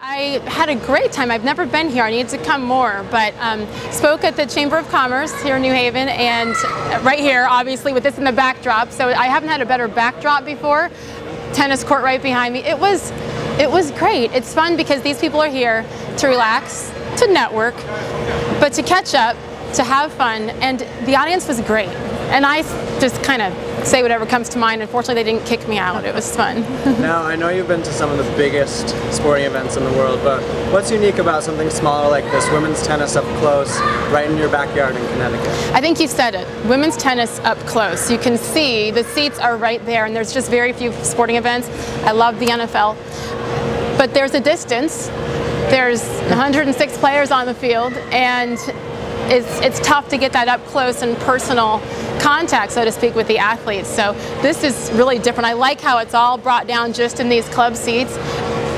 I had a great time. I've never been here. I need to come more, but spoke at the Chamber of Commerce here in New Haven, and right here, obviously, with this in the backdrop. So I haven't had a better backdrop before. Tennis court right behind me. It was great. It's fun because these people are here to relax, to network, but to catch up, to have fun, and the audience was great. And I just kind of say whatever comes to mind. Unfortunately, they didn't kick me out. It was fun. Now, I know you've been to some of the biggest sporting events in the world, but what's unique about something smaller like this, women's tennis up close, right in your backyard in Connecticut? I think you said it. Women's tennis up close. You can see the seats are right there, and there's just very few sporting events. I love the NFL. But there's a distance. There's 106 players on the field, and it's tough to get that up close and personal contact, so to speak, with the athletes. So this is really different. I like how it's all brought down just in these club seats.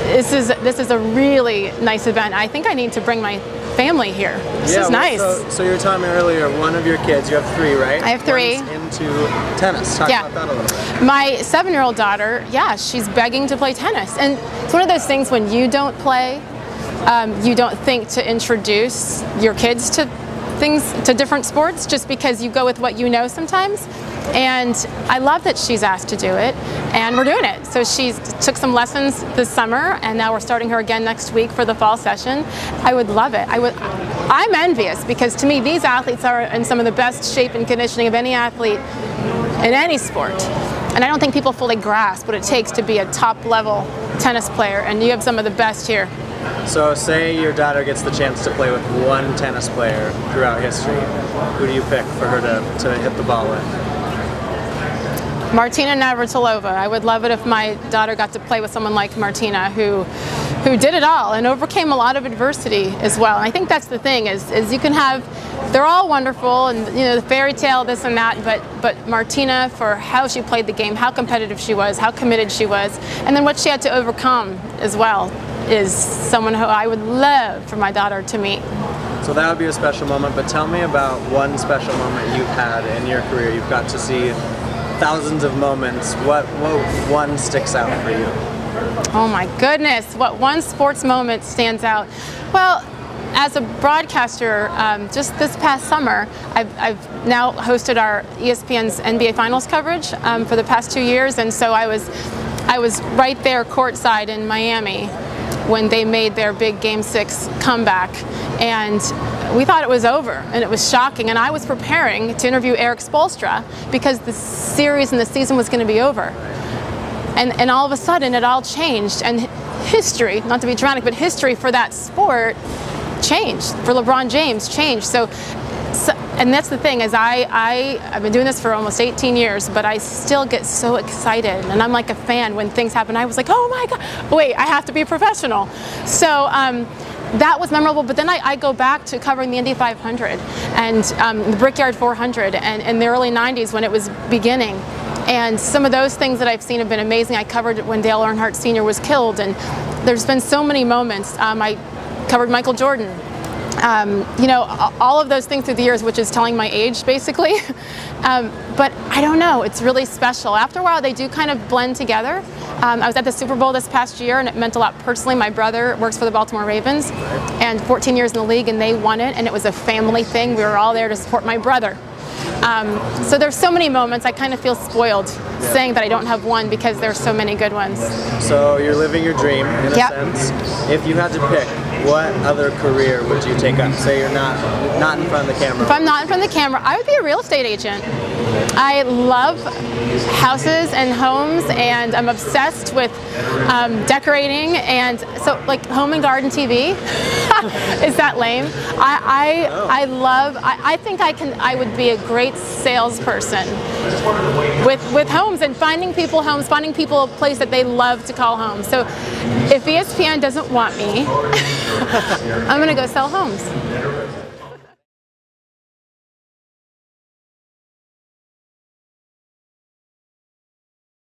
This is a really nice event. I think I need to bring my family here. This is nice. So you were telling me earlier, one of your kids, you have three, right? I have three. One's into tennis. Talk about that a little bit. My 7-year-old daughter, yeah, she's begging to play tennis. And it's one of those things when you don't play, you don't think to introduce your kids to things, to different sports, just because you go with what you know sometimes. And I love that she's asked to do it, and we're doing it. So she took some lessons this summer, and now we're starting her again next week for the fall session. I would love it. I'm envious, because to me these athletes are in some of the best shape and conditioning of any athlete in any sport. And I don't think people fully grasp what it takes to be a top-level tennis player, and you have some of the best here. So say your daughter gets the chance to play with one tennis player throughout history. Who do you pick for her to hit the ball with? Martina Navratilova. I would love it if my daughter got to play with someone like Martina, who did it all and overcame a lot of adversity as well. And I think that's the thing, is you can have, they're all wonderful, and you know, the fairy tale, this and that, but Martina, for how she played the game, how competitive she was, how committed she was, and then what she had to overcome as well, is someone who I would love for my daughter to meet. So that would be a special moment, but tell me about one special moment you've had in your career. You've got to see thousands of moments. What one sticks out for you? Oh my goodness, what one sports moment stands out? Well, as a broadcaster, just this past summer, I've now hosted our ESPN's NBA Finals coverage for the past 2 years, and so I was right there courtside in Miami when they made their big Game 6 comeback, and we thought it was over, and it was shocking, and I was preparing to interview Eric Spoelstra because the series and the season was going to be over, and all of a sudden it all changed, and history, not to be dramatic, but history for that sport changed, for LeBron James changed. So and that's the thing, is I've been doing this for almost 18 years, but I still get so excited, and I'm like a fan when things happen. I was like, oh my God, wait, I have to be a professional. So that was memorable, but then I go back to covering the Indy 500 and the Brickyard 400 and in the early 90s when it was beginning. And some of those things that I've seen have been amazing. I covered when Dale Earnhardt Sr. was killed, and there's been so many moments. I covered Michael Jordan. You know, all of those things through the years, which is telling my age basically. But I don't know, it's really special. After a while they do kind of blend together. I was at the Super Bowl this past year, and it meant a lot personally. My brother works for the Baltimore Ravens, and 14 years in the league, and they won it, and it was a family thing. We were all there to support my brother. So there's so many moments. I kind of feel spoiled saying that I don't have one, because there's so many good ones. So you're living your dream in a sense. If you had to pick, what other career would you take up? Say you're not in front of the camera. If I'm not in front of the camera, I would be a real estate agent. I love houses and homes, and I'm obsessed with decorating, and so like home and garden TV. Is that lame? I think I would be a great salesperson with homes, and finding people homes, finding people a place that they love to call home. So if ESPN doesn't want me, I'm going to go sell homes.